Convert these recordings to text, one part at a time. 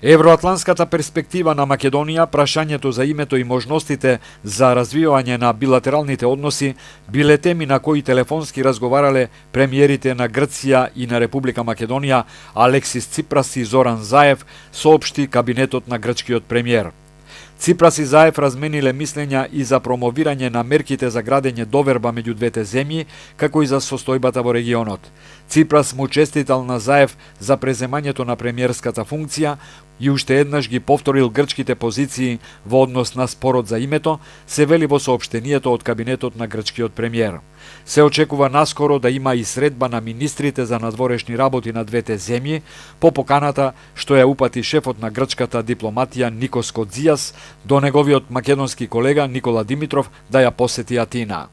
Евроатлантската перспектива на Македонија, прашањето за името и можностите за развивање на билатералните односи биле теми на кои телефонски разговарале премиерите на Грција и на Република Македонија Алексис Ципрас и Зоран Заев, соопшти кабинетот на грчкиот премиер. Ципрас и Заев размениле мислења и за промовирање на мерките за градење доверба меѓу двете земји, како и за состојбата во регионот. Ципрас му честитал на Заев за преземањето на премиерската функција и уште еднаш ги повторил грчките позиции во однос на спорот за името, се вели во соопштенијето од кабинетот на грчкиот премиер. Се очекува наскоро да има и средба на министрите за надворешни работи на двете земји, по поканата што ја упати шефот на грчката дипломатија Никос Кодзијас до неговиот македонски колега Никола Димитров да ја посети Атина.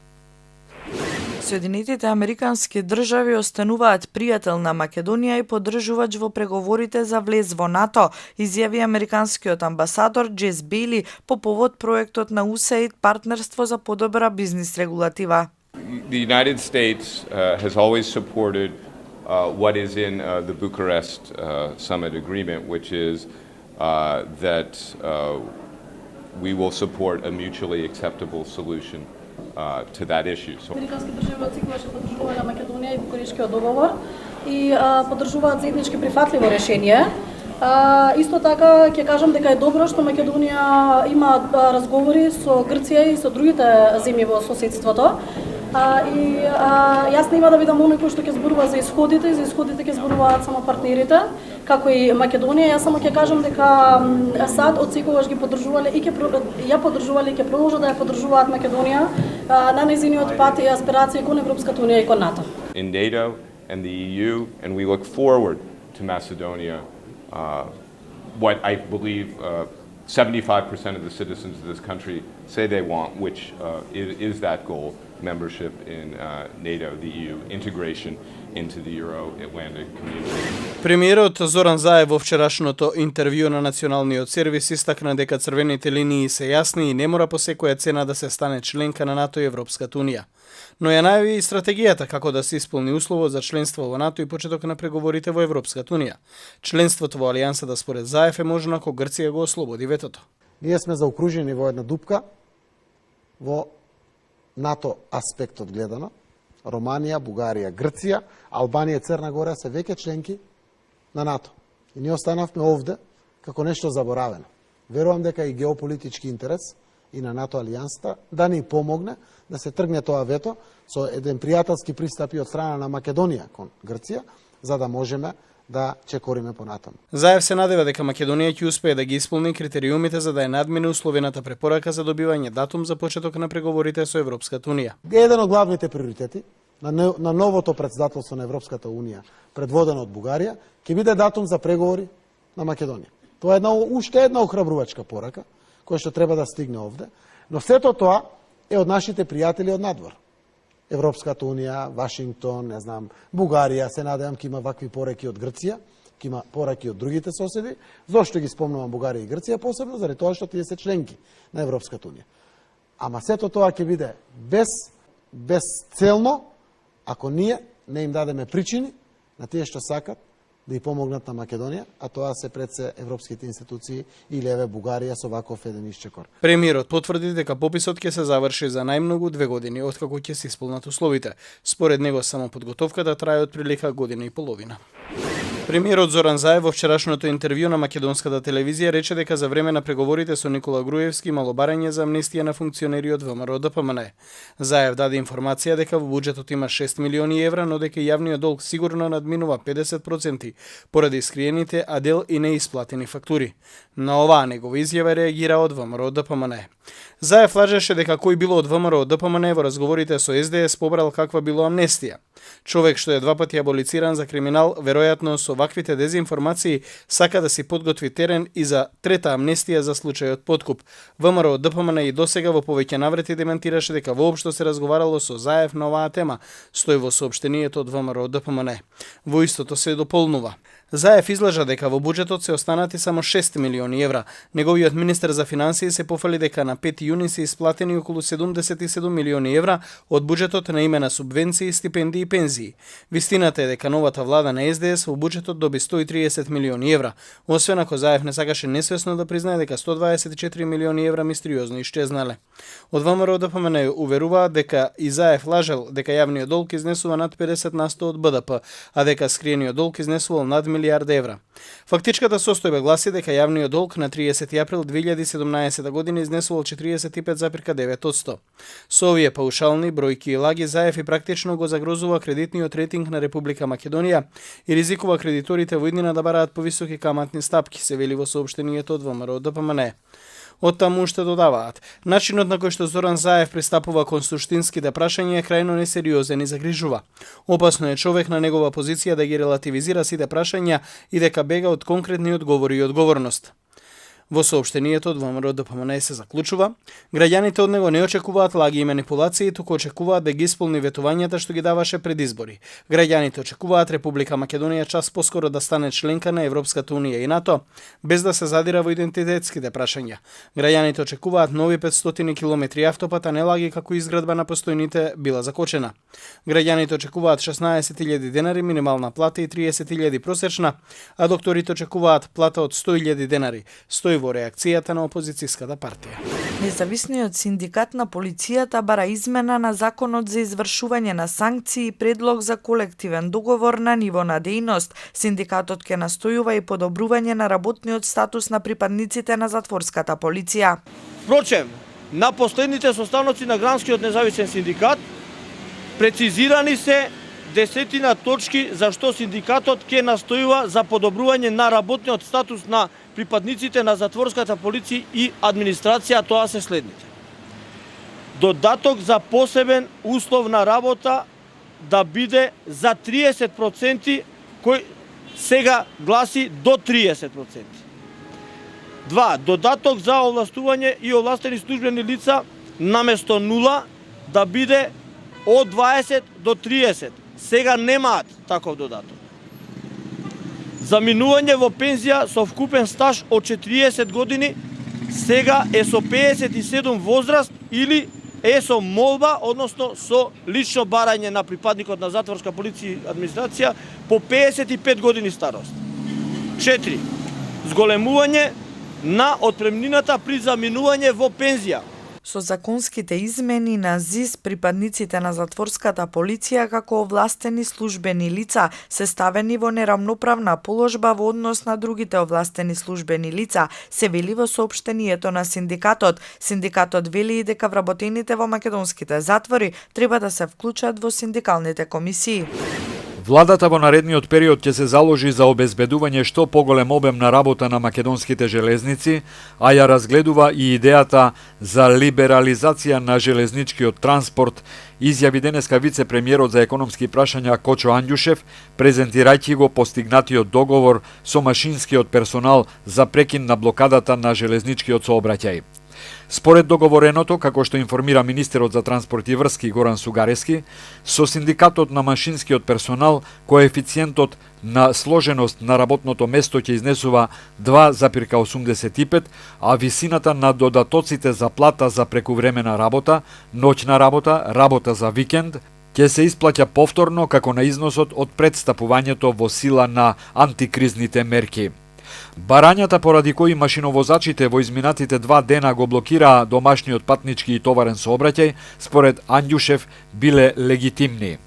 Соединетите американски држави остануваат пријател на Македонија и поддржувач во преговорите за влез во НАТО, изјави американскиот амбасадор Джес Бейли по повод проектот на USAID партнерство за подобра бизнис регулатива. The United States has always supported what is in the Bucharest Summit Agreement, which is that we will support a mutually acceptable solution to that issue. Американски држави отсекогаш поддржувале Македонија и Букурешткиот договор и поддржуваат заеднички прифатливо решение. Исто така ќе кажам дека е добро што Македонија има разговори со Грција и со другите земји во соседството. Јас нема да бидам оној кој што ќе зборува за исходите ќе зборуваат само партнерите, како и Македонија. Јас само ќе кажам дека САД отсекогаш ги поддржувале и ја поддржувале и ќе продолжат да ја поддржуваат Македонија на нејзиниот пат и аспирации кон Европската унија и кон НАТО. In NATO and the EU, and we look forward to Macedonia, what I believe 75% of the citizens of this country say they want, which is that goal, membership in NATO, the EU, integration into the Euro-Atlantic community. Премиерот Зоран Заев во вчерашното интервју на националниот сервис истакна дека црвените линии се јасни и не мора по секоја цена да се стане членка на НАТО и Европската унија. Но ја најави и стратегијата како да се исполни условот за членство во НАТО и почеток на преговорите во Европската унија. Членството во алијансата според Заев е можно ако Грција го ослободи ветото. Ние сме заокружени во една дупка во НАТО аспектот гледано. Романија, Бугарија, Грција, Албанија и Црна Гора се веќе членки на НАТО. И ние останавме овде како нешто заборавено. Верувам дека и геополитички интерес и на НАТО алијансата да ни помогне да се тргне тоа вето со еден пријателски пристап и од страна на Македонија кон Грција, за да можеме да чекориме понатаму. Заев се надева дека Македонија ќе успее да ги исполни критериумите за да ја надмине условената препорака за добивање датум за почеток на преговорите со Европската унија. Еден од главните приоритети на новото претседателство на Европската унија, предводено од Бугарија, ќе биде датум за преговори на Македонија. Тоа е уште една охрабрувачка порака која што треба да стигне овде, но сето тоа е од нашите пријатели од надвор. Европската унија, Вашингтон, не знам, Бугарија, се надевам ќе има вакви пораки од Грција, ќе има пораки од другите соседи. Зошто ги спомнувам Бугарија и Грција посебно? Заради тоа што тие се членки на Европската унија. Ама сето тоа ќе биде безцелно ако ние не им дадеме причини на тие што сакат да ја помогнат на Македонија, а тоа се пред се европските институции или еве Бугарија со ваков еден исчекор. Премиерот потврди дека пописот ќе се заврши за најмногу 2 години откако ќе се исполнат условите. Според него само подготовката трае отприлика година и половина. Премиерот Зоран Заев во вчерашното интервју на македонската телевизија рече дека за време на преговорите со Никола Груевски имало барање за амнестија на функционери од ВМРО ДПМН. Заев даде информација дека во буџетот има 6 милиони евра, но дека јавниот долг сигурно надминува 50% поради искриените, а дел и неисплатени фактури. На оваа негова изјава реагира од ВМРО ДПМН. Заев лажеше дека кој било од ВМРО ДПМН во разговорите со СДС побрал каква било амнестија. Човек што е 2 пати аболициран за криминал, веројатно со ваквите дезинформации сака да си подготви терен и за трета амнестија за случајот подкуп. ВМРО ДПМН и досега во повеќе наврети демантираше дека воопшто се разговарало со Заев на оваа тема, стои во соопштенијето од ВМРО ДПМН. Во истото се дополнува. Заев излажа дека во буџетот се останати само 6 милиони евра. Неговиот министер за финансии се пофали дека на 5 јуни се исплатени околу 77 милиони евра од буџетот на име на субвенции, стипендии и пензии. Вистината е дека новата влада на СДС во буџетот доби 130 милиони евра, освен ако Заев не сакаше несвесно да признае дека 124 милиони евра мистериозно исчезнале. Од ВМРО ДПМН уверуваат дека и Заев лажел дека јавниот долг изнесува над 50% од БДП, а дека скриениот долг изнесувал над милиард евра. Фактичката состојба гласи дека јавниот долг на 30 април 2017 година изнесувал 45,9%. Со овие паушални бројки и лаги Заев и практично го загрозува кредитниот рейтинг на Република Македонија и ризикува кредиторите во иднина да бараат повисоки каматни стапки, се вели во соопштението од ВМРО ДПМН. Од таму уште додаваат, начинот на кој што Зоран Заев пристапува кон суштинските прашања е крајно несериозен и загрижува. Опасно е човек на негова позиција да ги релативизира сите прашања и дека бега од конкретни одговори и одговорност. Во соопштението од ВМРО ДПМН се заклучува, граѓаните од него не очекуваат лаги и манипулации, туку очекуваат да ги исполни ветувањата што ги даваше пред избори. Граѓаните очекуваат Република Македонија час поскоро да стане членка на Европската унија и НАТО, без да се задира во идентитетските прашања. Граѓаните очекуваат нови 500 километри автопат, а не лаги како изградба на постојните била закочена. Граѓаните очекуваат 16.000 денари минимална плата и 30.000 просечна, а докторите очекуваат плата од 100.000 денари. Стои во реакцијата на опозицијската партија. Независниот синдикат на полицијата бара измена на законот за извршување на санкции и предлог за колективен договор на ниво на дејност. Синдикатот ќе настојува и подобрување на работниот статус на припадниците на затворската полиција. Впрочем, на последните состаноци на Гранскиот независен синдикат прецизирани се десетина точки за што синдикатот ќе настојува за подобрување на работниот статус на припадниците на затворската полиција и администрација, тоа се следните. Додаток за посебен услов на работа да биде за 30%, кој сега гласи до 30%. 2. Додаток за овластување и овластени службени лица наместо 0 да биде од 20 до 30. Сега немаат таков додаток. Заминување во пензија со вкупен стаж од 40 години сега е со 57 возраст или е со молба, односно со лично барање на припадникот на затворска полиција и администрација по 55 години старост. 4. Зголемување на отпремнината при заминување во пензија. Со законските измени на ЗИС, припадниците на затворската полиција како овластени службени лица се ставени во неравноправна положба во однос на другите овластени службени лица, се вели во соопштението на синдикатот. Синдикатот вели и дека вработените во македонските затвори треба да се вклучат во синдикалните комисии. Владата во наредниот период ќе се заложи за обезбедување што поголем обем на работа на македонските железници, а ја разгледува и идејата за либерализација на железничкиот транспорт, изјави денеска вице-премиерот за економски прашања Кочо Анѓушев, презентирајќи го постигнатиот договор со машинскиот персонал за прекин на блокадата на железничкиот сообраќај. Според договореното, како што информира министерот за транспорт и врски Горан Сугарески, со синдикатот на машинскиот персонал, коефициентот на сложеност на работното место ќе изнесува 2,85, а висината на додатоците за плата за прекувремена работа, ноќна работа, работа за викенд, ќе се исплаќа повторно како на износот од предстапувањето во сила на антикризните мерки. Барањата поради кои машиновозачите во изминатите 2 дена го блокираа домашниот патнички и товарен сообраќај, според Анѓушев, биле легитимни.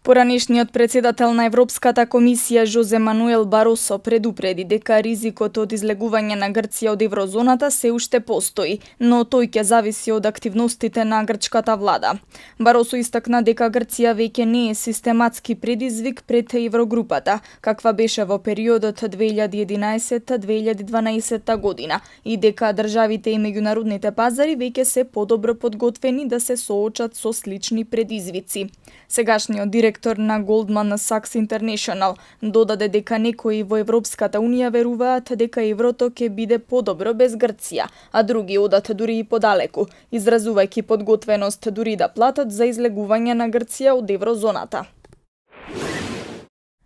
Поранешниот председател на Европската комисија Жозе Мануел Баросо предупреди дека ризикот од излегување на Грција од еврозоната се уште постои, но тој ќе зависи од активностите на грчката влада. Баросо истакна дека Грција веќе не е систематски предизвик пред еврогрупата, каква беше во периодот 2011-2012 година, и дека државите и меѓународните пазари веќе се подобро подготвени да се соочат со слични предизвици. Сегашниот директор директор на Goldman Sachs International. Додаде дека некои во Европската Унија веруваат дека еврото ќе биде подобро без Грција, а други одат дури и подалеку, изразувајќи подготвеност дури да платат за излегување на Грција од еврозоната.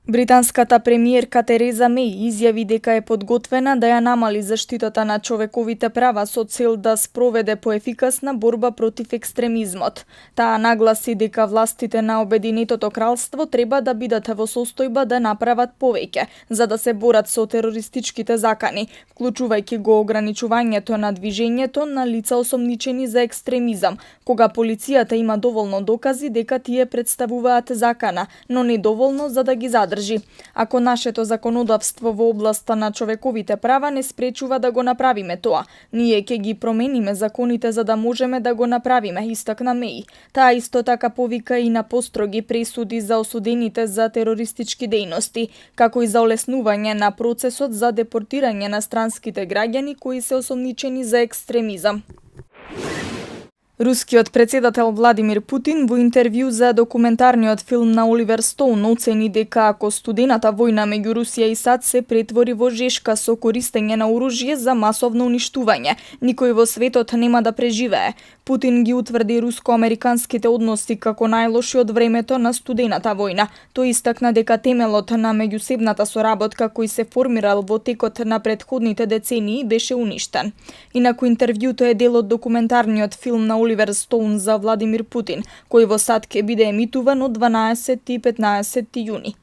Британската премиерка Тереза Меј изјави дека е подготвена да ја намали заштитата на човековите права со цел да спроведе поефикасна борба против екстремизмот. Таа нагласи дека властите на Обединетото кралство треба да бидат во состојба да направат повеќе за да се борат со терористичките закани, вклучувајќи го ограничувањето на движењето на лица осомничени за екстремизам, кога полицијата има доволно докази дека тие представуваат закана, но не доволно за да ги задржи. Ако нашето законодавство во областа на човековите права не спречува да го направиме тоа, ние ќе ги промениме законите за да можеме да го направиме, истакна Меј. Таа исто така повика и на построги пресуди за осудените за терористички дејности, како и за олеснување на процесот за депортирање на странските граѓани кои се осомничени за екстремизам. Рускиот председател Владимир Путин во интервју за документарниот филм на Оливер Стоун оцени дека ако студената војна меѓу Русија и САД се претвори во жешка со користење на оружје за масовно уништување, никој во светот нема да преживее. Путин ги утврди руско-американските односи како најлоши од времето на студената војна. Тој истакна дека темелот на меѓусебната соработка кој се формирал во текот на претходните децении беше уништен. Инаку интервјуто е дел од документарниот филм на Оливер Стоун за Владимир Путин, кој во САД ќе биде емитуван од 12 и 15 јуни.